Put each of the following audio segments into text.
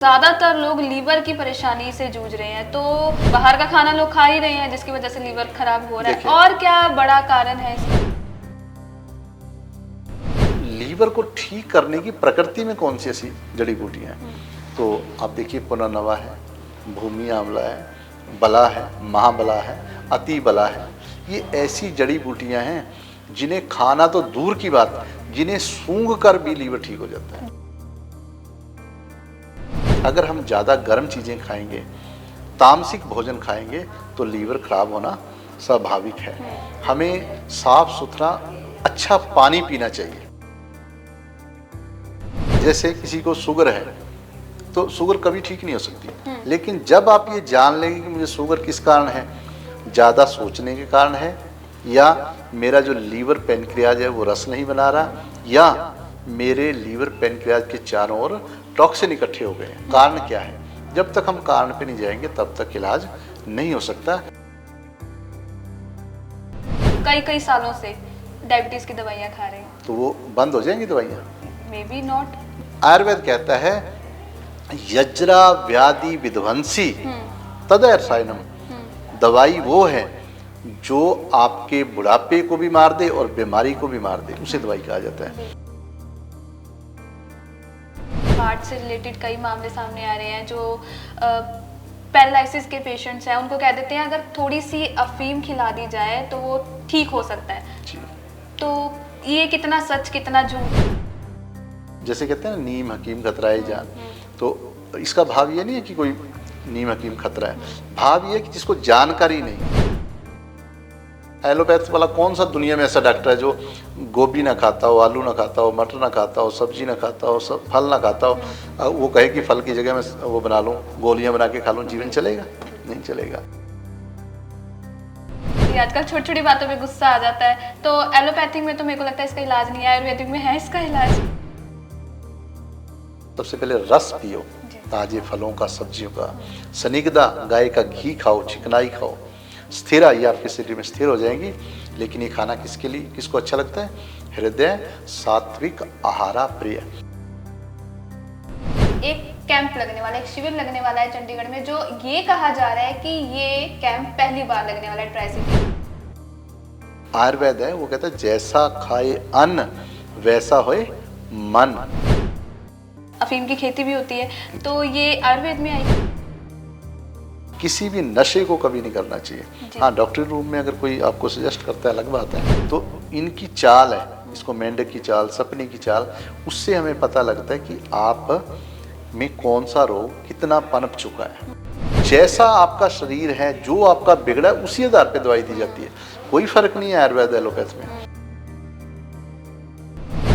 ज्यादातर लोग लीवर की परेशानी से जूझ रहे हैं, तो बाहर का खाना लोग खा ही रहे हैं जिसकी वजह से लीवर खराब हो रहा है। और क्या बड़ा कारण है इसका? लीवर को ठीक करने की प्रकृति में कौन सी ऐसी जड़ी बूटियां हैं? तो आप देखिए, पुनर्नवा है, भूमि आंवला है, बला है, महाबला है, अति बला है। ये ऐसी जड़ी बूटियां हैं जिन्हें खाना तो दूर की बात, जिन्हें सूंघ कर भी लीवर ठीक हो जाता है। अगर हम ज़्यादा गर्म चीज़ें खाएंगे, तामसिक भोजन खाएंगे, तो लीवर खराब होना स्वाभाविक है। हमें साफ सुथरा अच्छा पानी पीना चाहिए। जैसे किसी को शुगर है, तो शुगर कभी ठीक नहीं हो सकती, लेकिन जब आप ये जान लेंगे कि मुझे शुगर किस कारण है, ज़्यादा सोचने के कारण है, या मेरा जो लीवर पैनक्रियाज है वो रस नहीं बना रहा, या मेरे लीवर पैनक्रियाज के चारों ओर टॉक्सिन इकट्ठे हो गए हैं, कारण क्या है? जब तक हम कारण पे नहीं जाएंगे तब तक इलाज नहीं हो सकता। कई सालों से डायबिटीज की दवाइयाँ खा रहे हैं, तो वो बंद हो जाएंगी दवाइयाँ? May be not. आयुर्वेद कहता है यज्रा व्याधि विध्वंसी तद रसायनम। दवाई वो है जो आपके बुढ़ापे को भी मार दे और बीमारी को भी मार दे, उसे दवाई कहा जाता है। हार्ट से रिलेटेड कई मामले सामने आ रहे हैं। जो पैरालिसिस के पेशेंट्स हैं उनको कह देते हैं अगर थोड़ी सी अफीम खिला दी जाए तो वो ठीक हो सकता है जी। तो ये कितना सच कितना झूठ? जैसे कहते हैं नीम हकीम खतराए जान, तो इसका भाव ये नहीं है कि कोई नीम हकीम खतरा है, भाव ये है कि जिसको जानकारी नहीं। एलोपैथ वाला कौन सा दुनिया में ऐसा डॉक्टर है जो गोभी ना खाता हो, आलू ना खाता हो, मटर ना खाता हो, सब्जी ना खाता हो, सब फल ना खाता हो, वो कहे कि फल की जगह मैं वो बना लूँ, गोलियां बना के खा लूँ, जीवन चलेगा? नहीं चलेगा। आजकल छोटी छोटी बातों पे गुस्सा आ जाता है, तो एलोपैथिक में तो मेरे को लगता है इसका इलाज नहीं है, आयुर्वेदिक में है इसका इलाज। सबसे पहले रस पियो, ताजे फलों का, सब्जियों का, सनिग्धा गाय का घी खाओ, चिकनाई खाओ, स्थिरा, ये आपके शरीर में स्थिर हो जाएंगी। लेकिन ये खाना किसके लिए, किसको अच्छा लगता है? हृदय सात्विक आहारा प्रिय। एक कैंप लगने वाला, एक शिविर लगने वाला है चंडीगढ़ में, जो ये कहा जा रहा है कि ये कैंप पहली बार लगने वाला है ट्राई सिटी। आयुर्वेद है, वो कहता है जैसा खाए अन्न वैसा होए मन। अफीम की खेती भी होती है, तो ये आयुर्वेद में आई। किसी भी नशे को कभी नहीं करना चाहिए। हाँ, डॉक्टरी रूम में अगर कोई आपको सजेस्ट करता है, अलग बात है। तो इनकी चाल है, इसको मेंढक की चाल, सपने की चाल, उससे हमें पता लगता है कि आप में कौन सा रोग कितना पनप चुका है। जैसा आपका शरीर है, जो आपका बिगड़ा है, उसी आधार पर दवाई दी जाती है। कोई फर्क नहीं है आयुर्वेद एलोपैथ में।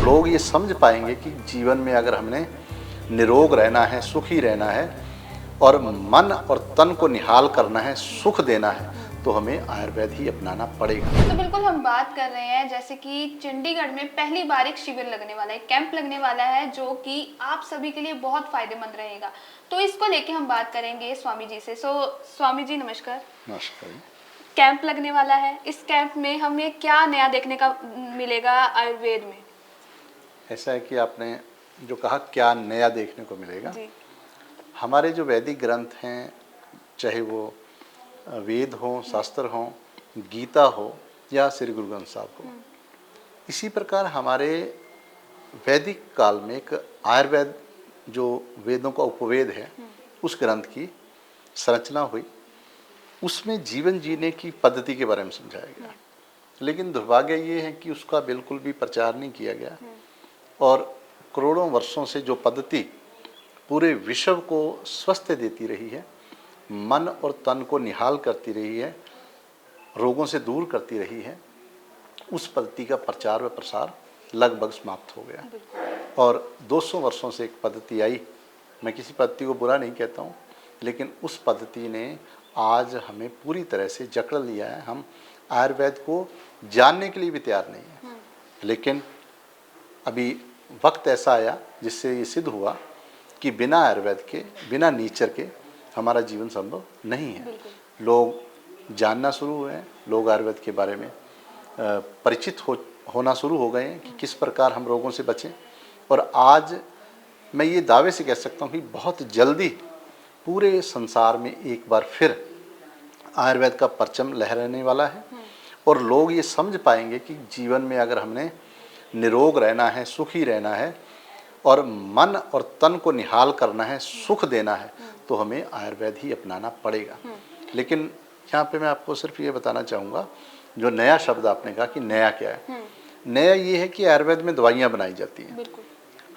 लोग ये समझ पाएंगे कि जीवन में अगर हमने निरोग रहना है, सुखी रहना है, और मन और तन को निहाल करना है, सुख देना है, तो हमें आयुर्वेद ही अपनाना पड़ेगा। तो बिल्कुल हम बात कर रहे हैं जैसे कि चंडीगढ़ में पहली बार एक शिविर लगने वाला है, कैंप लगने वाला है, जो कि आप सभी के लिए बहुत फायदेमंद रहेगा। तो इसको लेके हम बात करेंगे स्वामी जी से। स्वामी जी नमस्कार। नमस्कार। कैंप लगने वाला है, इस कैंप में हमें क्या नया देखने का मिलेगा आयुर्वेद में? ऐसा है कि आपने जो कहा क्या नया देखने को मिलेगा जी। हमारे जो वैदिक ग्रंथ हैं, चाहे वो वेद हो, शास्त्र हो, गीता हो, या श्री गुरु ग्रंथ साहब हो, इसी प्रकार हमारे वैदिक काल में एक आयुर्वेद जो वेदों का उपवेद है, उस ग्रंथ की संरचना हुई। उसमें जीवन जीने की पद्धति के बारे में समझाया गया, लेकिन दुर्भाग्य ये है कि उसका बिल्कुल भी प्रचार नहीं किया गया। और करोड़ों वर्षों से जो पद्धति पूरे विश्व को स्वस्थ देती रही है, मन और तन को निहाल करती रही है, रोगों से दूर करती रही है, उस पद्धति का प्रचार व प्रसार लगभग समाप्त हो गया। और 200 वर्षों से एक पद्धति आई, मैं किसी पद्धति को बुरा नहीं कहता हूँ, लेकिन उस पद्धति ने आज हमें पूरी तरह से जकड़ लिया है। हम आयुर्वेद को जानने के लिए भी तैयार नहीं है। लेकिन अभी वक्त ऐसा आया जिससे ये सिद्ध हुआ कि बिना आयुर्वेद के, बिना नेचर के हमारा जीवन संभव नहीं है। लोग जानना शुरू हुए हैं, लोग आयुर्वेद के बारे में परिचित होना शुरू हो गए हैं कि किस प्रकार हम रोगों से बचें। और आज मैं ये दावे से कह सकता हूँ कि बहुत जल्दी पूरे संसार में एक बार फिर आयुर्वेद का परचम लहराने वाला है और लोग ये समझ पाएंगे कि जीवन में अगर हमने निरोग रहना है, सुखी रहना है और मन और तन को निहाल करना है, सुख देना है, तो हमें आयुर्वेद ही अपनाना पड़ेगा। लेकिन यहाँ पे मैं आपको सिर्फ ये बताना चाहूँगा, जो नया शब्द आपने कहा कि नया क्या है, नया ये है कि आयुर्वेद में दवाइयाँ बनाई जाती हैं।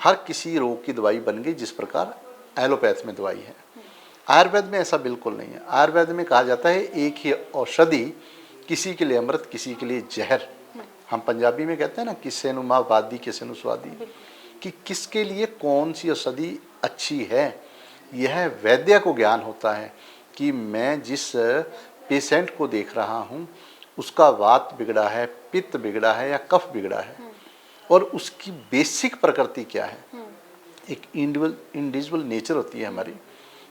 हर किसी रोग की दवाई बन गई जिस प्रकार एलोपैथ में दवाई है। आयुर्वेद में ऐसा बिल्कुल नहीं है। आयुर्वेद में कहा जाता है एक ही औषधि, किसी के लिए अमृत, किसी के लिए जहर। हम पंजाबी में कहते हैं ना, किसे नु माँ वादी किसे नु स्वादी, कि किसके लिए कौन सी औषधि अच्छी है, यह वैद्य को ज्ञान होता है कि मैं जिस पेशेंट को देख रहा हूँ उसका वात बिगड़ा है, पित्त बिगड़ा है या कफ बिगड़ा है, और उसकी बेसिक प्रकृति क्या है। एक इंडिविजुअल नेचर होती है हमारी,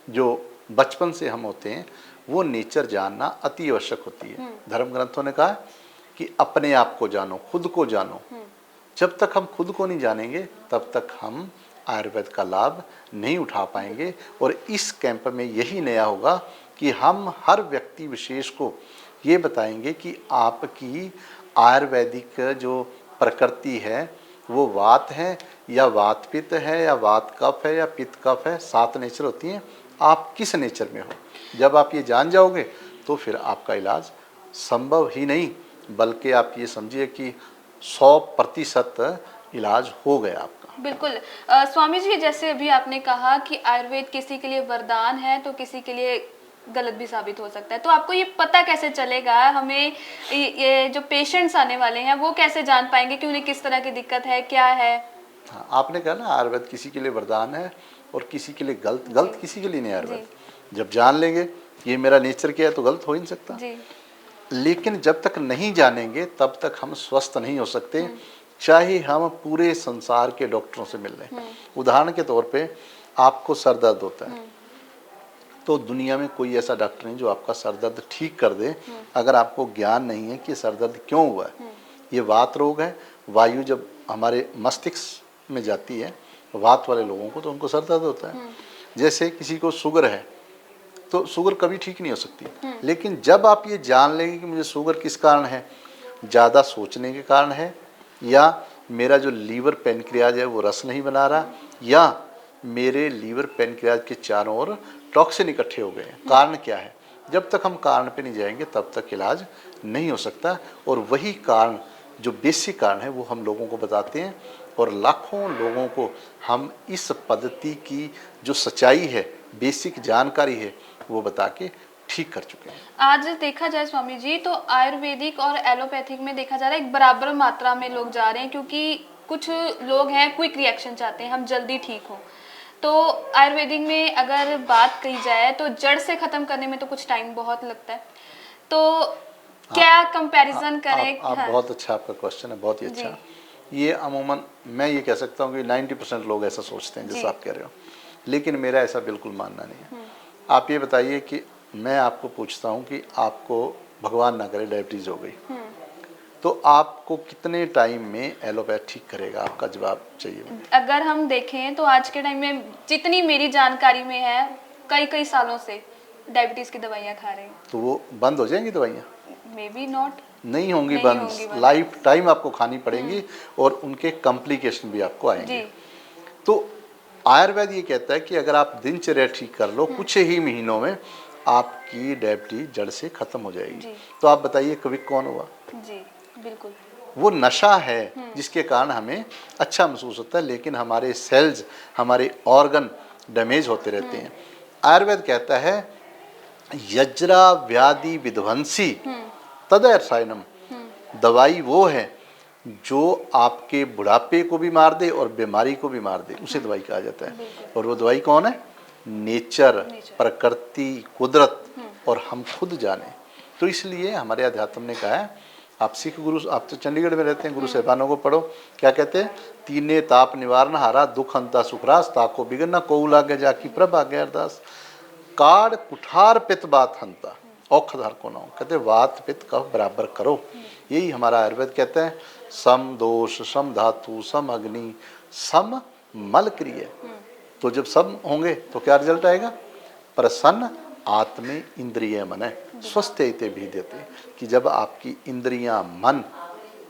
जो बचपन से हम होते हैं, वो नेचर जानना अति आवश्यक होती है। धर्म ग्रंथों ने कहा कि अपने आप को जानो, खुद को जानो। जब तक हम खुद को नहीं जानेंगे तब तक हम आयुर्वेद का लाभ नहीं उठा पाएंगे। और इस कैंप में यही नया होगा कि हम हर व्यक्ति विशेष को ये बताएंगे कि आपकी आयुर्वेदिक जो प्रकृति है वो वात है या वात पित्त है या वात कफ है या पित्त कफ है। 7 नेचर होती हैं, आप किस नेचर में हो। जब आप ये जान जाओगे तो फिर आपका इलाज संभव ही नहीं बल्कि आप ये समझिए कि 100% इलाज हो गया आपका। बिल्कुल। स्वामी जी, जैसे अभी आपने कहा कि आयुर्वेद किसी के लिए वरदान है तो किसी के लिए गलत भी साबित हो सकता है, तो आपको ये पता कैसे चलेगा, हमें ये जो पेशेंट्स आने वाले हैं वो कैसे जान पाएंगे कि उन्हें किस तरह की दिक्कत है, क्या है? हाँ, आपने कहा ना आयुर्वेद किसी के लिए वरदान है और किसी के लिए गलत किसी के लिए नहीं। आयुर्वेद जब जान लेंगे ये मेरा नेचर क्या है तो गलत हो ही नहीं सकता जी। लेकिन जब तक नहीं जानेंगे तब तक हम स्वस्थ नहीं हो सकते, चाहे हम पूरे संसार के डॉक्टरों से मिल लें। उदाहरण के तौर पे आपको सर दर्द होता है तो दुनिया में कोई ऐसा डॉक्टर नहीं जो आपका सर दर्द ठीक कर दे अगर आपको ज्ञान नहीं है कि सर दर्द क्यों हुआ है। ये वात रोग है। वायु जब हमारे मस्तिष्क में जाती है वात वाले लोगों को तो उनको सर दर्द होता है। जैसे किसी को शुगर है तो शुगर कभी ठीक नहीं हो सकती, लेकिन जब आप ये जान लेंगे कि मुझे शुगर किस कारण है, ज़्यादा सोचने के कारण है, या मेरा जो लीवर पेनक्रियाज है वो रस नहीं बना रहा, या मेरे लीवर पेनक्रियाज के चारों ओर टॉक्सिन इकट्ठे हो गए हैं, कारण क्या है। जब तक हम कारण पे नहीं जाएंगे तब तक इलाज नहीं हो सकता। और वही कारण जो बेसिक कारण है वो हम लोगों को बताते हैं और लाखों लोगों को हम इस पद्धति की जो सच्चाई है, बेसिक जानकारी है, वो बता के ठीक कर चुके हैं। आज देखा जाए स्वामी जी तो आयुर्वेदिक और एलोपैथिक में देखा जा रहा है एक बराबर मात्रा में लोग जा रहे हैं, क्योंकि कुछ लोग हैं क्विक रिएक्शन चाहते हैं, हम जल्दी ठीक हो। तो आयुर्वेदिक में अगर बात कही जाए तो जड़ से खत्म करने में तो कुछ टाइम बहुत लगता है, तो क्या कंपैरिजन करें? आप हाँ। बहुत अच्छा, आपका क्वेश्चन है, बहुत ही अच्छा। ये अमूमन मैं ये कह सकता हूँ कि 90% लोग ऐसा सोचते हैं जैसा आप कह रहे हो, लेकिन मेरा ऐसा बिल्कुल मानना नहीं है। आप ये बताइए कि मैं आपको पूछता हूँ कि आपको भगवान ना करे डायबिटीज़ हो गई तो आपको कितने टाइम में एलोपैथ ठीक करेगा? आपका जवाब चाहिए। अगर हम देखें तो आज के टाइम में जितनी मेरी जानकारी में है कई सालों से डायबिटीज की दवाइयाँ खा रहे हैं। तो वो बंद हो जाएंगी दवाइयाँ? मे बी नॉट, नहीं होंगी बंद, लाइफ टाइम आपको खानी पड़ेंगी और उनके कॉम्प्लिकेशन भी आपको आएंगे। तो आयुर्वेद ये कहता है कि अगर आप दिनचर्या ठीक कर लो कुछ ही महीनों में आपकी डायबिटीज जड़ से खत्म हो जाएगी। तो आप बताइए कभी कौन हुआ? जी बिल्कुल। वो नशा है जिसके कारण हमें अच्छा महसूस होता है, लेकिन हमारे सेल्स, हमारे ऑर्गन डैमेज होते रहते हैं। आयुर्वेद कहता है यज्रा व्याधि विध्वंसी तदर्सायनम, दवाई वो है जो आपके बुढ़ापे को भी मार दे और बीमारी को भी मार दे, उसे दवाई कहा जाता है। और वो दवाई कौन है? नेचर, प्रकृति, कुदरत, और हम खुद जाने। तो इसलिए हमारे अध्यात्म ने कहा है, आप सिख गुरु, आप तो चंडीगढ़ में रहते हैं, गुरु साहिबानों को पढ़ो, क्या कहते हैं? तीने ताप निवारण हारा दुख अंता सुखरास ताको बिगड़ना को लागे जाकी प्रभा गैरदास काड़ कुठार पित बात हंता औखद हर को ना। कहते वात पित्त कफ बराबर करो। यही हमारा आयुर्वेद कहते हैं, सम दोष, सम धातु, सम अग्नि, सम मल क्रिय। तो जब सब होंगे तो क्या रिजल्ट आएगा? प्रसन्न आत्मे इंद्रिय मन स्वस्थ भी देते, कि जब आपकी इंद्रियां, मन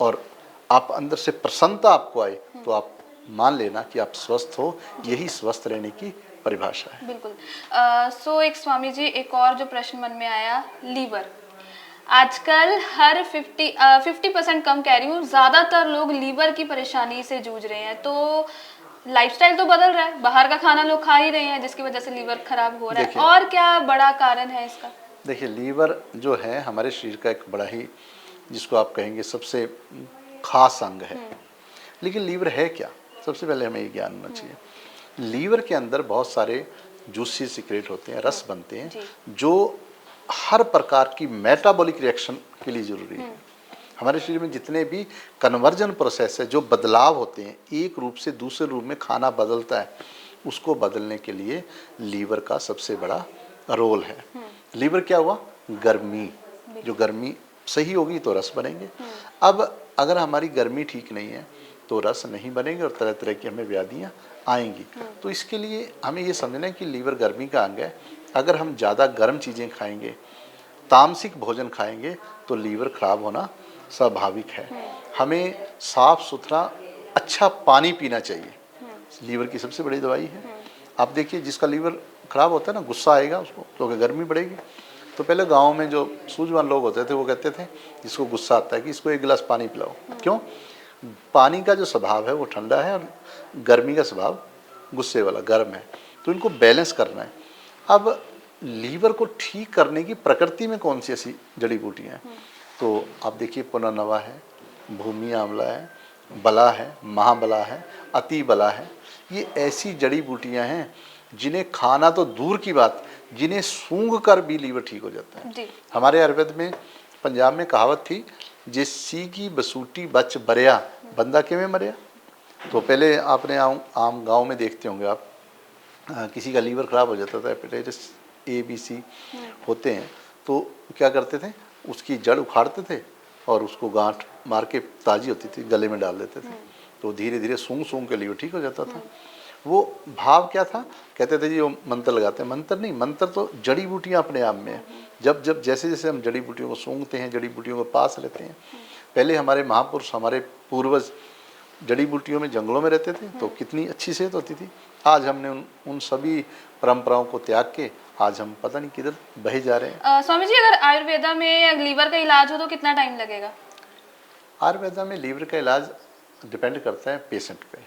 और आप अंदर से प्रसन्नता आपको आए तो आप मान लेना कि आप स्वस्थ हो। यही स्वस्थ रहने की परिभाषा है। बिल्कुल। सो एक स्वामी जी, एक और जो प्रश्न मन में आया, लीवर। आजकल हर 50% कम कह रही हूँ, ज्यादातर लोग लीवर की परेशानी से जूझ रहे हैं। तो लाइफस्टाइल तो बदल रहा है, बाहर का खाना लोग खा ही रहे हैं, जिसकी वजह से लीवर खराब हो रहा है। देखिए, और क्या बड़ा कारण है इसका? देखिए लीवर जो है हमारे शरीर का एक बड़ा ही, जिसको आप कहेंगे सबसे खास अंग है। लेकिन लीवर है क्या? सबसे पहले हमें ये ज्ञान होना चाहिए। लीवर के अंदर बहुत सारे जूसी सिक्रेट होते हैं, रस बनते हैं, जो हर प्रकार की मेटाबॉलिक रिएक्शन के लिए जरूरी है। हमारे शरीर में जितने भी कन्वर्जन प्रोसेस है, जो बदलाव होते हैं, एक रूप से दूसरे रूप में खाना बदलता है, उसको बदलने के लिए लीवर का सबसे बड़ा रोल है। लीवर क्या हुआ? गर्मी। जो गर्मी सही होगी तो रस बनेंगे। अब अगर हमारी गर्मी ठीक नहीं है तो रस नहीं बनेंगे और तरह तरह की हमें व्याधियाँ आएंगी। तो इसके लिए हमें ये समझना है कि लीवर गर्मी का अंग है। अगर हम ज़्यादा गर्म चीज़ें खाएंगे, तामसिक भोजन खाएंगे, तो लीवर खराब होना स्वाभाविक है। हमें साफ सुथरा अच्छा पानी पीना चाहिए, लीवर की सबसे बड़ी दवाई है। आप देखिए, जिसका लीवर खराब होता है ना, गुस्सा आएगा उसको तो गर्मी बढ़ेगी। तो पहले गांव में जो सूझवान लोग होते थे वो कहते थे, जिसको गुस्सा आता है कि इसको एक गिलास पानी पिलाओ। क्यों? पानी का जो स्वभाव है वो ठंडा है और गर्मी का स्वभाव गुस्से वाला गर्म है। तो इनको बैलेंस करना है। अब लीवर को ठीक करने की प्रकृति में कौन सी ऐसी जड़ी बूटियाँ हैं? तो आप देखिए, पुनर्नवा है, भूमि आंवला है, बला है, महाबला है, अति बला है। ये ऐसी जड़ी बूटियाँ हैं जिन्हें खाना तो दूर की बात, जिन्हें सूंघ कर भी लीवर ठीक हो जाता है जी। हमारे आयुर्वेद में, पंजाब में कहावत थी, जे सीगी बसूटी बच बरिया, बंदा किमें मरिया। तो पहले आपने आम गांव में देखते होंगे आप, किसी का लीवर खराब हो जाता था, हेपेटाइटिस ए बी सी होते हैं, तो क्या करते थे, उसकी जड़ उखाड़ते थे और उसको गांठ मार के, ताज़ी होती थी, गले में डाल देते थे। तो धीरे धीरे सूंघ सूंघ के लीवर ठीक हो जाता था। वो भाव क्या था? कहते थे जी वो मंत्र लगाते हैं। मंत्र नहीं, मंत्र तो जड़ी बूटियाँ अपने आप में है। जब जब जैसे जैसे हम जड़ी बूटियों को सूंघते हैं, जड़ी बूटियों को पास लेते हैं। पहले हमारे महापुरुष, हमारे पूर्वज जड़ी बूटियों में, जंगलों में रहते थे, तो कितनी अच्छी सेहत होती थी। आज हमने उन सभी परंपराओं को त्याग के आज हम पता नहीं किधर बहे जा रहे हैं। स्वामी जी, अगर आयुर्वेदा में लीवर का इलाज हो तो कितना टाइम लगेगा? आयुर्वेदा में लीवर का इलाज डिपेंड करता है पेशेंट पे,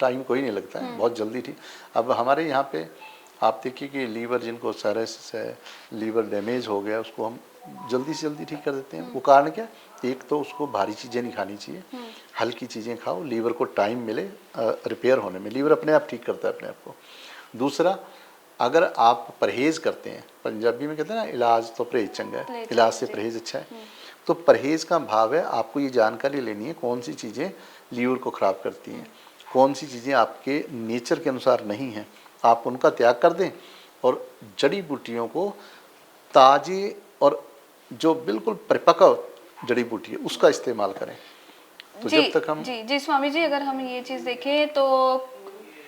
टाइम कोई नहीं लगता है, बहुत जल्दी ठीक। अब हमारे यहाँ पे आप देखिए कि लीवर, जिनको साइरोसिस है, लीवर डैमेज हो गया, उसको हम जल्दी से जल्दी ठीक कर देते हैं। वो कारण क्या? एक तो उसको भारी चीज़ें नहीं खानी चाहिए, हल्की चीज़ें खाओ, लीवर को टाइम मिले रिपेयर होने में। लीवर अपने आप ठीक करता है अपने आप को। दूसरा, अगर आप परहेज़ करते हैं, पंजाबी में कहते हैं ना, इलाज तो परहेज चंगा है, इलाज से परहेज अच्छा है। तो परहेज़ का भाव है, आपको ये जानकारी लेनी है कौन सी चीज़ें लीवर को ख़राब करती हैं, कौन सी चीज़ें आपके नेचर के अनुसार नहीं हैं, आप उनका त्याग कर दें और जड़ी बूटियों को, ताज़े और जो बिल्कुल परिपक्व जड़ी बूटी है उसका इस्तेमाल करें। तो जी, जब तक हम जी स्वामी जी, अगर हम ये चीज़ देखें तो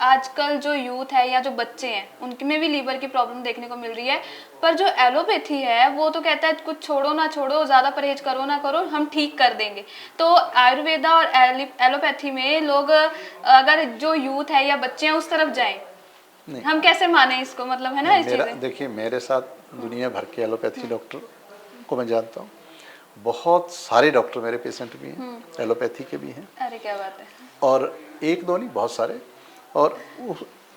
आजकल जो यूथ है या जो बच्चे हैं, उनमें भी लीवर की प्रॉब्लम देखने को मिल रही है। पर जो एलोपैथी है वो तो कहता है कुछ छोड़ो ना छोड़ो, ज़्यादा परहेज करो ना करो, हम ठीक कर देंगे। तो आयुर्वेदा और एलोपैथी में लोग, अगर जो यूथ है या बच्चे हैं उस तरफ जाएं, हम कैसे माने इसको? मतलब है ना इस चीज़ें। देखिए, मेरे साथ दुनिया भर के एलोपैथी डॉक्टर को मैं जानता हूँ। बहुत सारे डॉक्टर मेरे पेशेंट भी हैं, एलोपैथी के भी हैं। अरे क्या बात है। और एक दो नहीं, बहुत सारे। और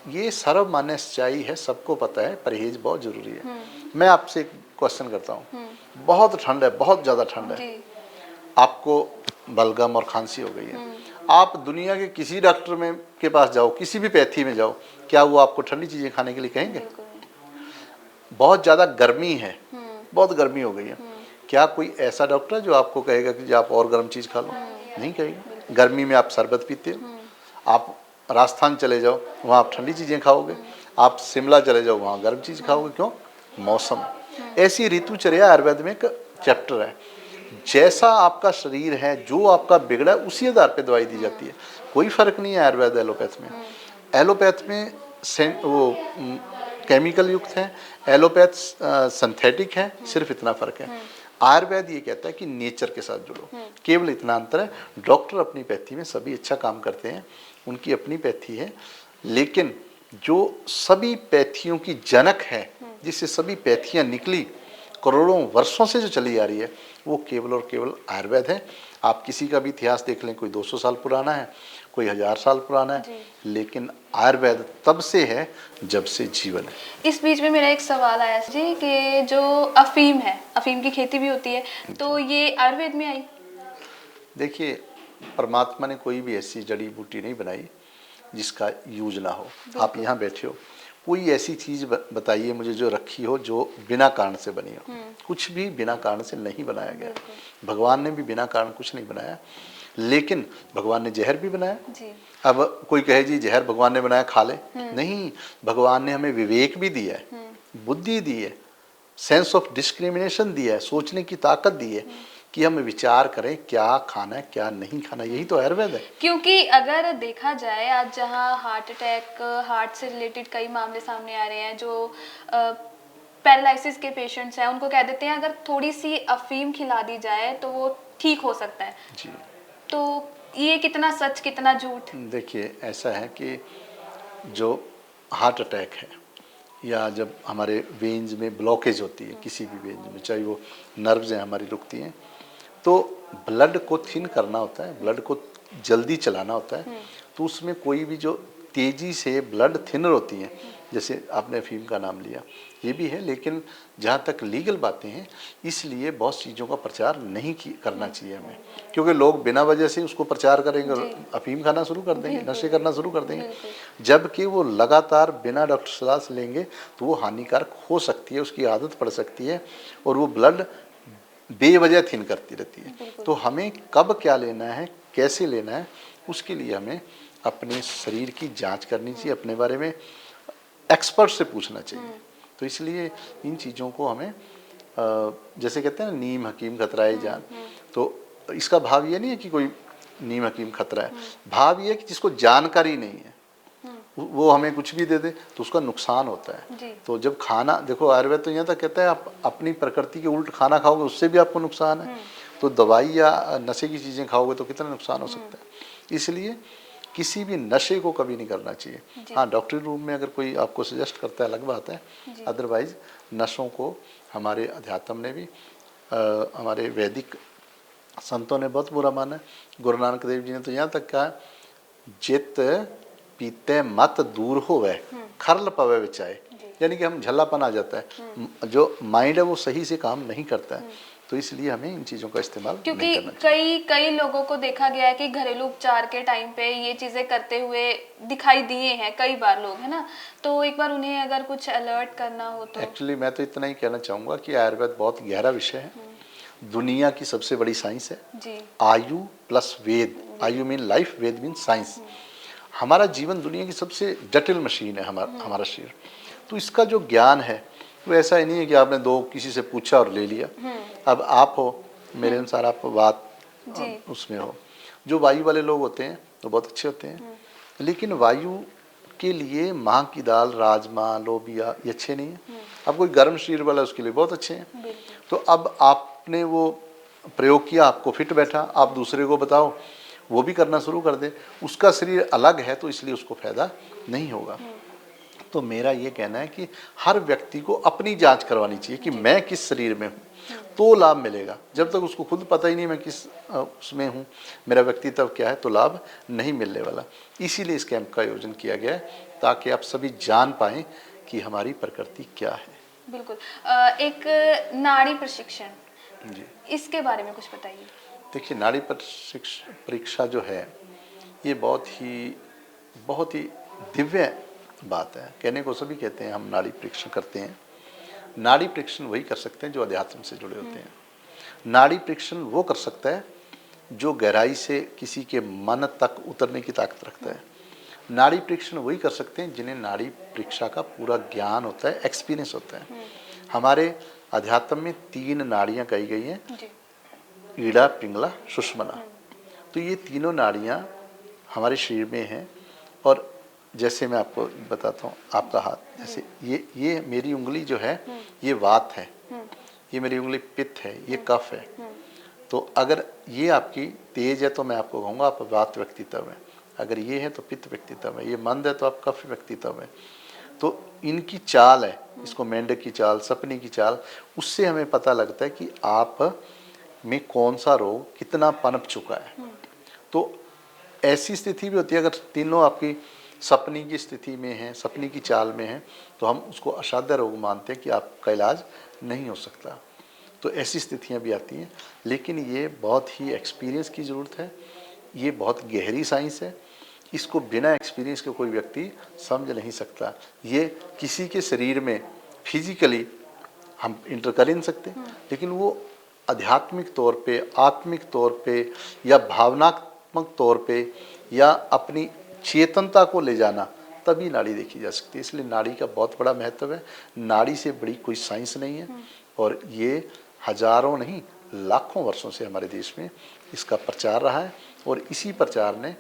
ये सर्वमान्य सच्चाई है, सबको पता है परहेज बहुत जरूरी है। मैं आपसे एक क्वेश्चन करता हूँ, बहुत ठंड है, बहुत ज़्यादा ठंड है, आपको बलगम और खांसी हो गई है, आप दुनिया के किसी डॉक्टर में के पास जाओ, किसी भी पैथी में जाओ, क्या वो आपको ठंडी चीज़ें खाने के लिए कहेंगे? बहुत ज़्यादा गर्मी है, बहुत गर्मी हो गई है, क्या कोई ऐसा डॉक्टर जो आपको कहेगा कि आप और गर्म चीज़ खा लो? नहीं कहेगा। गर्मी में आप शरबत पीते हो, आप राजस्थान चले जाओ, वहाँ आप ठंडी चीज़ें खाओगे, आप शिमला चले जाओ, वहाँ गर्म चीज़ खाओगे। क्यों? मौसम। ऐसी ऋतुचर्या आयुर्वेद में एक चैप्टर है। जैसा आपका शरीर है, जो आपका बिगड़ा है, उसी आधार पे दवाई दी जाती है। कोई फर्क नहीं है आयुर्वेद एलोपैथ में। एलोपैथ में वो केमिकल युक्त है, एलोपैथ सिंथेटिक है, सिर्फ इतना फर्क है। आयुर्वेद ये कहता है कि नेचर के साथ जुड़ो, केवल इतना अंतर है। डॉक्टर अपनी पैथी में सभी अच्छा काम करते हैं, उनकी अपनी पैथी है, लेकिन जो सभी पैथियों की जनक है, जिससे सभी पैथियां निकली, करोड़ों वर्षों से जो चली आ रही है, वो केवल और केवल आयुर्वेद है। आप किसी का भी इतिहास देख लें, कोई 200 साल पुराना है, कोई 1000 साल पुराना है, लेकिन आयुर्वेद तब से है जब से जीवन है। इस बीच में मेरा एक सवाल आया जी कि जो अफीम है, अफीम की खेती भी होती है, तो ये आयुर्वेद में आई? देखिए, परमात्मा ने कोई भी ऐसी जड़ी बूटी नहीं बनाई जिसका यूज ना हो। आप यहाँ बैठे हो, कोई ऐसी चीज़ बताइए मुझे जो रखी हो जो बिना कारण से बनी हो। कुछ भी बिना कारण से नहीं बनाया गया। भगवान ने भी बिना कारण कुछ नहीं बनाया, लेकिन भगवान ने जहर भी बनाया जी। अब कोई कहे जी जहर भगवान ने बनाया खा ले, नहीं, भगवान ने हमें विवेक भी दिया है, बुद्धि दी है, सेंस ऑफ डिस्क्रिमिनेशन दिया है, सोचने की ताकत दी है कि हम विचार करें क्या खाना है क्या नहीं खाना। यही तो आयुर्वेद है। क्योंकि अगर देखा जाए आज जहाँ हार्ट अटैक, हार्ट से रिलेटेड कई मामले सामने आ रहे हैं, जो पैरालिसिस के पेशेंट्स हैं, उनको कह देते हैं अगर थोड़ी सी अफीम खिला दी जाए तो वो ठीक हो सकता है जी। तो ये कितना सच कितना झूठ? देखिए, ऐसा है कि जो हार्ट अटैक है या जब हमारे वेन्स में ब्लॉकेज होती है, किसी भी वेन्स में, चाहे वो नर्व्स हैं हमारी रुकती हैं, तो ब्लड को थिन करना होता है, ब्लड को जल्दी चलाना होता है। तो उसमें कोई भी जो तेज़ी से ब्लड थिनर होती हैं, जैसे आपने अफीम का नाम लिया, ये भी है, लेकिन जहाँ तक लीगल बातें हैं, इसलिए बहुत चीज़ों का प्रचार नहीं करना चाहिए हमें, क्योंकि लोग बिना वजह से उसको प्रचार करेंगे, अफीम खाना शुरू कर देंगे, नशे करना शुरू कर देंगे, जबकि वो लगातार बिना डॉक्टर सलाह से लेंगे तो वो हानिकारक हो सकती है, उसकी आदत पड़ सकती है और वो ब्लड बेवजह थिन करती रहती है। तो हमें कब क्या लेना है, कैसे लेना है, उसके लिए हमें अपने शरीर की जांच करनी चाहिए, अपने बारे में एक्सपर्ट से पूछना चाहिए। तो इसलिए इन चीज़ों को हमें जैसे कहते हैं ना, नीम हकीम खतराए जान, तो इसका भाव ये नहीं है कि कोई नीम हकीम खतरा है, भाव ये है कि जिसको जानकारी नहीं है वो हमें कुछ भी दे दे तो उसका नुकसान होता है। तो जब खाना देखो, आयुर्वेद तो यहाँ तक कहता है आप अपनी प्रकृति के उल्ट खाना खाओगे उससे भी आपको नुकसान है, तो दवाई या नशे की चीज़ें खाओगे तो कितना नुकसान हो सकता है। इसलिए किसी भी नशे को कभी नहीं करना चाहिए। हाँ, डॉक्टरी रूम में अगर कोई आपको सजेस्ट करता है अलग बात है, अदरवाइज नशों को हमारे अध्यात्म ने भी हमारे वैदिक संतों ने बहुत बुरा माना है। गुरु नानक देव जी ने तो यहाँ तक कहा, जित पीते मत दूर होवे खरल पवे विचाए, यानी कि हम झल्लापन आ जाता है, जो माइंड है वो सही से काम नहीं करता है। तो इसलिए हमें इन चीज़ों का इस्तेमाल नहीं करना चाहिए। कई लोगों को देखा गया है कि घरेलू उपचार के टाइम पे ये चीज़ें करते हुए दिखाई दिए हैं कई बार लोग, है ना, तो एक बार उन्हें अगर कुछ अलर्ट करना हो तो। एक्चुअली मैं तो इतना ही कहना चाहूँगा कि आयुर्वेद बहुत गहरा विषय है, दुनिया की सबसे बड़ी साइंस है जी। आयु प्लस वेद, आयु मीन लाइफ, वेद मीन साइंस। हमारा जीवन दुनिया की सबसे जटिल मशीन है हमारा शरीर। तो इसका जो ज्ञान है वो ऐसा ही नहीं है कि आपने दो किसी से पूछा और ले लिया। अब आप हो, मेरे अनुसार आप बात उसमें हो। जो वायु वाले लोग होते हैं तो बहुत अच्छे होते हैं, लेकिन वायु के लिए माह की दाल, राजमा, लोबिया ये अच्छे नहीं है। अब कोई गर्म शरीर वाला उसके लिए बहुत अच्छे हैं। तो अब आपने वो प्रयोग किया, आपको फिट बैठा, आप दूसरे को बताओ वो भी करना शुरू कर दे, उसका शरीर अलग है तो इसलिए उसको फायदा नहीं होगा। तो मेरा ये कहना है कि हर व्यक्ति को अपनी जांच करवानी चाहिए कि मैं किस शरीर में हूँ, तो लाभ मिलेगा। जब तक उसको खुद पता ही नहीं मैं किस उसमें हूँ, मेरा व्यक्तित्व क्या है, तो लाभ नहीं मिलने वाला। इसीलिए इस कैंप का आयोजन किया गया है ताकि आप सभी जान पाएँ कि हमारी प्रकृति क्या है। बिल्कुल। एक नाड़ी प्रशिक्षण जी, इसके बारे में कुछ बताइए। देखिए, नाड़ी परीक्षा जो है ये बहुत ही दिव्य बात है। कहने को सभी कहते हैं हम नाड़ी परीक्षण करते हैं। नाड़ी परीक्षण वही कर सकते हैं जो अध्यात्म से जुड़े होते हैं। नाड़ी परीक्षण वो कर सकता है जो गहराई से किसी के मन तक उतरने की ताकत रखता है। नाड़ी परीक्षण वही कर सकते हैं जिन्हें नाड़ी परीक्षा का पूरा ज्ञान होता है, एक्सपीरियंस होता है। हमारे अध्यात्म में 3 नाड़ियाँ कही गई हैं, ईड़ा, पिंगला, सुषुम्ना। तो ये तीनों नाड़ियाँ हमारे शरीर में हैं और जैसे मैं आपको बताता हूँ, आपका हाथ जैसे ये मेरी उंगली जो है ये वात है, ये मेरी उंगली पित्त है, ये कफ है। तो अगर ये आपकी तेज है तो मैं आपको कहूँगा आप वात व्यक्तित्व है, अगर ये है तो पित्त व्यक्तित्व है, ये मंद है तो आप कफ व्यक्तित्व है। तो इनकी चाल है, इसको मेंढक की चाल, सपनी की चाल, उससे हमें पता लगता है कि आप में कौन सा रोग कितना पनप चुका है। तो ऐसी स्थिति भी होती है, अगर तीनों आपकी सपनी की स्थिति में है, सपनी की चाल में है, तो हम उसको असाध्य रोग मानते हैं कि आपका इलाज नहीं हो सकता। तो ऐसी स्थितियां भी आती हैं, लेकिन ये बहुत ही एक्सपीरियंस की ज़रूरत है, ये बहुत गहरी साइंस है, इसको बिना एक्सपीरियंस के कोई व्यक्ति समझ नहीं सकता। ये किसी के शरीर में फिजिकली हम इंटर कर ही नहीं सकते, लेकिन वो आध्यात्मिक तौर पे, आत्मिक तौर पे या भावनात्मक तौर पे या अपनी चेतनता को ले जाना, तभी नाड़ी देखी जा सकती है। इसलिए नाड़ी का बहुत बड़ा महत्व है, नाड़ी से बड़ी कोई साइंस नहीं है। और ये हजारों नहीं लाखों वर्षों से हमारे देश में इसका प्रचार रहा है, और इसी प्रचार ने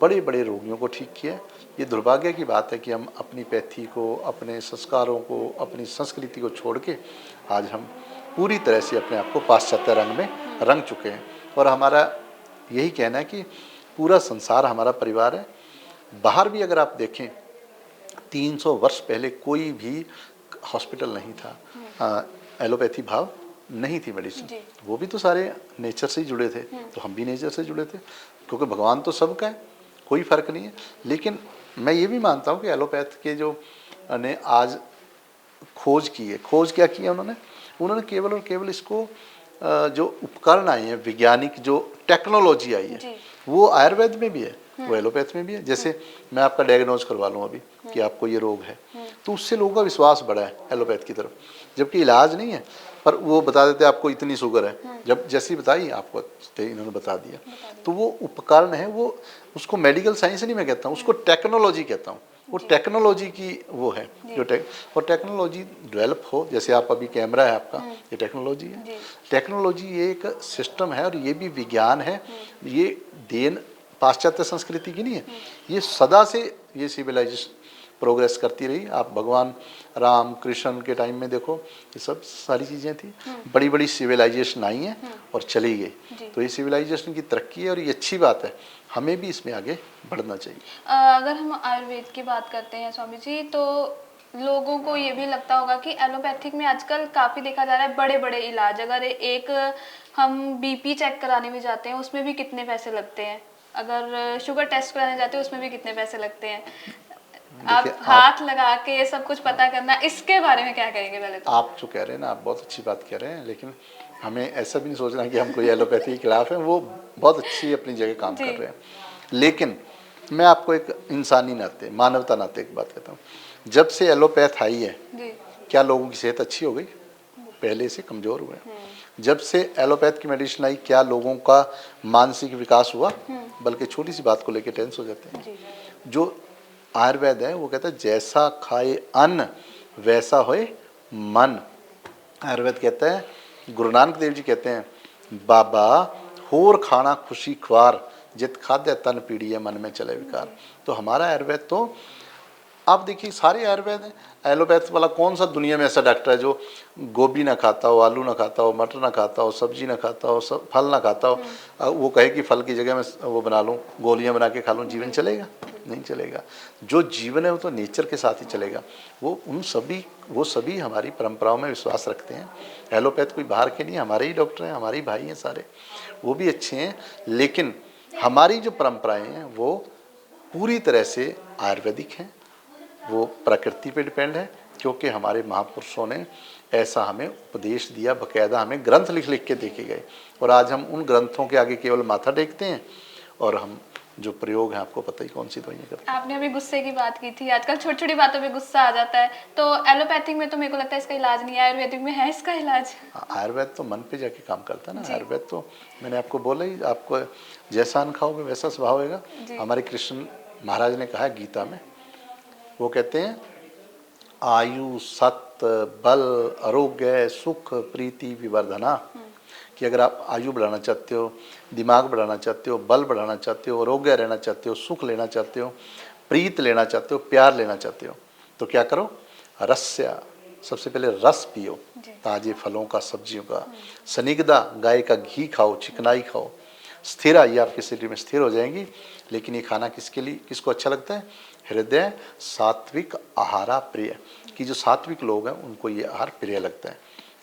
बड़े बड़े रोगियों को ठीक किया है। ये दुर्भाग्य की बात है कि हम अपनी पैथी को, अपने संस्कारों को, अपनी संस्कृति को छोड़ के आज हम पूरी तरह से अपने आप को पाश्चात्य रंग में रंग चुके हैं। और हमारा यही कहना है कि पूरा संसार हमारा परिवार है। बाहर भी अगर आप देखें, 300 वर्ष पहले कोई भी हॉस्पिटल नहीं था, एलोपैथी भाव नहीं थी मेडिसिन, वो भी तो सारे नेचर से ही जुड़े थे, तो हम भी नेचर से जुड़े थे, क्योंकि भगवान तो सबका है, कोई फर्क नहीं है। लेकिन मैं ये भी मानता हूँ कि एलोपैथ के जो ने आज खोज की है, खोज क्या की है उन्होंने केवल और केवल इसको जो उपकरण आए हैं, वैज्ञानिक जो टेक्नोलॉजी आई है, वो आयुर्वेद में भी है, वो एलोपैथ में भी है। जैसे मैं आपका डायग्नोज करवा लूँ अभी कि आपको ये रोग है, तो उससे लोगों का विश्वास बढ़ा है एलोपैथ की तरफ, जबकि इलाज नहीं है, पर वो बता देते आपको इतनी शुगर है, जब जैसी बताई आपको इन्होंने बता दिया। तो वो उपकरण है, वो उसको मेडिकल साइंस नहीं मैं कहता हूँ, उसको टेक्नोलॉजी कहता हूँ। वो टेक्नोलॉजी की वो है जो और टेक्नोलॉजी डेवलप हो, जैसे आप अभी कैमरा है आपका, ये टेक्नोलॉजी है। टेक्नोलॉजी ये एक सिस्टम है और ये भी विज्ञान है, ये देन पाश्चात्य संस्कृति की नहीं है, ये सदा से ये सिविलाइजेशन प्रोग्रेस करती रही। आप भगवान राम कृष्ण के टाइम में देखो, ये सब सारी चीज़ें थी, बड़ी बड़ी सिविलाइजेशन आई हैं और चली गई। तो ये सिविलाइजेशन की तरक्की है और ये अच्छी बात है, हमें भी इसमें आगे बढ़ना चाहिए। अगर हम आयुर्वेद की बात करते हैं स्वामी जी, तो लोगों को ये भी लगता होगा कि एलोपैथिक में आजकल काफ़ी देखा जा रहा है बड़े बड़े इलाज, अगर एक हम बीपी चेक कराने भी जाते हैं उसमें भी कितने पैसे लगते हैं, अगर शुगर टेस्ट कराने जाते हैं उसमें भी कितने पैसे लगते हैं, आप हाथ लगा के ये सब कुछ पता करना, इसके बारे में क्या कहेंगे? पहले तो आप जो कह रहे हैं ना, आप बहुत अच्छी बात कह रहे हैं, लेकिन हमें ऐसा भी नहीं सोचना कि हम कोई एलोपैथी के खिलाफ हैं, वो बहुत अच्छी अपनी जगह काम कर रहे हैं। लेकिन मैं आपको एक इंसानी नाते, मानवता नाते एक बात कहता हूँ, जब से एलोपैथ आई है, क्या लोगों की सेहत अच्छी हो गई? पहले से कमज़ोर हुए। जब से एलोपैथ की मेडिसिन आई, क्या लोगों का मानसिक विकास हुआ? बल्कि छोटी सी बात को लेकर टेंस हो जाते हैं। जो आयुर्वेद है वो कहता है जैसा खाए अन्न वैसा होए मन। आयुर्वेद कहता है, गुरु नानक देव जी कहते हैं, बाबा होर खाना खुशी ख्वार, जित खाद्य तन पीड़ी है मन में चले विकार। तो हमारा आयुर्वेद तो आप देखिए सारे आयुर्वेद हैं। एलोपैथ वाला कौन सा दुनिया में ऐसा डॉक्टर है जो गोभी ना खाता हो, आलू ना खाता हो, मटर ना खाता हो, सब्जी ना खाता हो, सब फल ना खाता हो, वो कहे कि फल की जगह मैं वो बना लूँ, गोलियां बना के खा लूँ, जीवन चलेगा? नहीं चलेगा। जो जीवन है वो तो नेचर के साथ ही चलेगा। वो सभी हमारी परंपराओं में विश्वास रखते हैं। एलोपैथ कोई बाहर के नहीं, हमारे ही डॉक्टर हैं, हमारे ही भाई हैं सारे, वो भी अच्छे हैं। लेकिन हमारी जो परंपराएं हैं वो पूरी तरह से आयुर्वेदिक हैं, वो प्रकृति पे डिपेंड है, क्योंकि हमारे महापुरुषों ने ऐसा हमें उपदेश दिया, बकायदा हमें ग्रंथ लिख लिख के देखे गए। और आज हम उन ग्रंथों के आगे केवल माथा टेकते हैं और हम जो प्रयोग है आपको पता ही कौन सी दवाइयाँ करते हैं। आपने अभी गुस्से की बात की थी, आजकल छोटी छोटी बातों पे गुस्सा आ जाता है, तो एलोपैथिक में तो मेरे को लगता है इसका इलाज नहीं है, आयुर्वेदिक में है इसका इलाज। आयुर्वेद तो मन पे जाके काम करता है ना। आयुर्वेद तो मैंने आपको बोला ही, आपको जैसा अन्न खाओगे वैसा स्वभाव होगा। हमारे कृष्ण महाराज ने कहा है गीता में, वो कहते हैं आयु सत्य बल आरोग्य सुख प्रीति विवर्धना, कि अगर आप आयु बढ़ाना चाहते हो, दिमाग बढ़ाना चाहते हो, बल बढ़ाना चाहते हो, आरोग्य रहना चाहते हो, सुख लेना चाहते हो, प्रीत लेना चाहते हो, प्यार लेना चाहते हो, तो क्या करो, रस्या, सबसे पहले रस पियो, ताजे फलों का, सब्जियों का। सनिग्धा, गाय का घी खाओ, चिकनाई खाओ। स्थिरा, ये आपके शरीर में स्थिर हो जाएंगी। लेकिन ये खाना किसके लिए, किसको अच्छा लगता है, हृदय सात्विक आहारा प्रिय, कि जो सात्विक लोग हैं उनको ये आहार प्रिय लगता है।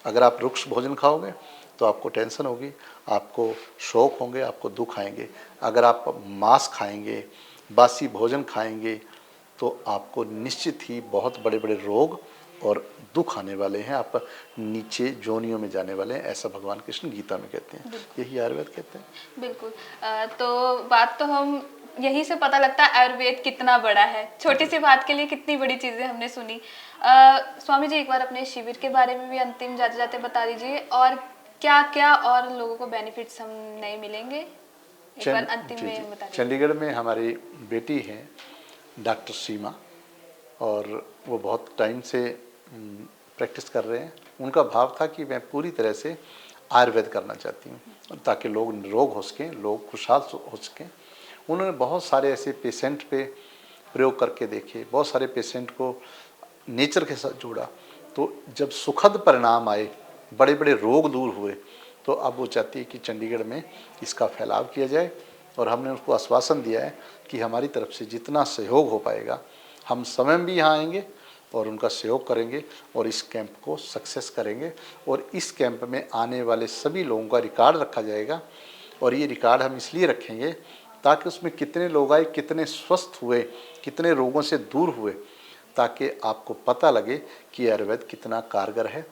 अगर आप रुक्ष भोजन खाओगे तो आपको टेंशन होगी, आपको शौक होंगे, आपको दुख आएंगे। अगर आप मांस खाएंगे, बासी भोजन खाएंगे, तो आपको निश्चित ही बहुत बड़े बड़े रोग और दुख आने वाले हैं, आप नीचे जोनियों में जाने वाले हैं, ऐसा भगवान कृष्ण गीता में कहते हैं, यही आयुर्वेद कहते हैं। बिल्कुल। तो बात तो हम यहीं से पता लगता है आयुर्वेद कितना बड़ा है। छोटी सी बात के लिए कितनी बड़ी चीजें हमने सुनी। स्वामी जी, एक बार अपने शिविर के बारे में भी अंतिम जाते जाते बता दीजिए, और क्या क्या और लोगों को बेनिफिट्स हम नए मिलेंगे, एक बार अंतिम में बता दीजिए। चंडीगढ़ में हमारी बेटी हैं डॉक्टर सीमा, और वो बहुत टाइम से प्रैक्टिस कर रहे हैं। उनका भाव था कि मैं पूरी तरह से आयुर्वेद करना चाहती हूँ ताकि लोग निरोग हो सकें, लोग खुशहाल हो सकें। उन्होंने बहुत सारे ऐसे पेशेंट पे प्रयोग करके देखे, बहुत सारे पेशेंट को नेचर के साथ जोड़ा, तो जब सुखद परिणाम आए, बड़े बड़े रोग दूर हुए, तो अब वो चाहती है कि चंडीगढ़ में इसका फैलाव किया जाए। और हमने उसको आश्वासन दिया है कि हमारी तरफ से जितना सहयोग हो पाएगा हम स्वयं भी यहाँ आएंगे और उनका सहयोग करेंगे और इस कैंप को सक्सेस करेंगे। और इस कैंप में आने वाले सभी लोगों का रिकॉर्ड रखा जाएगा, और ये रिकॉर्ड हम इसलिए रखेंगे ताकि उसमें कितने लोग आए, कितने स्वस्थ हुए, कितने रोगों से दूर हुए, ताकि आपको पता लगे कि आयुर्वेद कितना कारगर है,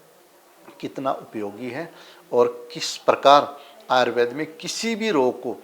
कितना उपयोगी है, और किस प्रकार आयुर्वेद में किसी भी रोग को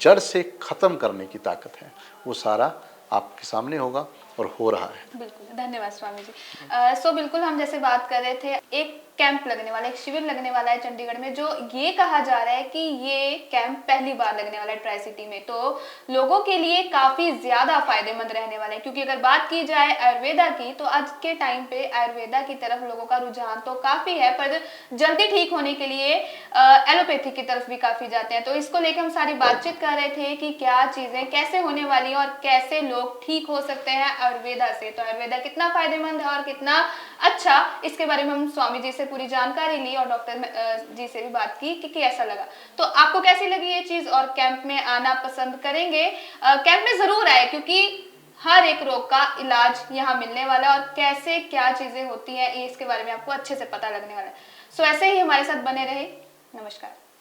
जड़ से ख़त्म करने की ताकत है। वो सारा आपके सामने होगा और हो रहा है। बिल्कुल, धन्यवाद स्वामी जी। सो बिल्कुल, हम जैसे बात कर रहे थे, एक कैंप लगने वाला, एक शिविर लगने वाला है चंडीगढ़ में, जो ये कहा जा रहा है कि ये कैंप पहली बार लगने वाला है ट्राई सिटी में, तो लोगों के लिए काफ़ी ज़्यादा फायदेमंद रहने वाला है। क्योंकि अगर बात की जाए आयुर्वेदा की, तो आज के टाइम पे आयुर्वेदा की तरफ लोगों का रुझान तो काफ़ी है, पर जल्दी ठीक होने के लिए एलोपैथी की तरफ भी काफ़ी जाते हैं। तो इसको लेकर हम सारी बातचीत कर रहे थे कि क्या चीज़ें कैसे होने वाली हैं और कैसे लोग ठीक हो सकते हैं आयुर्वेदा से। तो आयुर्वेदा कितना फायदेमंद है और कितना अच्छा, इसके बारे में हम स्वामी जी से पूरी जानकारी ली और डॉक्टर जी से भी बात की कि कैसा लगा। तो आपको कैसी लगी ये चीज़, और कैंप में आना पसंद करेंगे? कैंप में ज़रूर आए, क्योंकि हर एक रोग का इलाज यहाँ मिलने वाला है, और कैसे क्या चीज़ें होती हैं इसके बारे में आपको अच्छे से पता लगने वाला है। सो ऐसे ही हमारे साथ बने रहे। नमस्कार।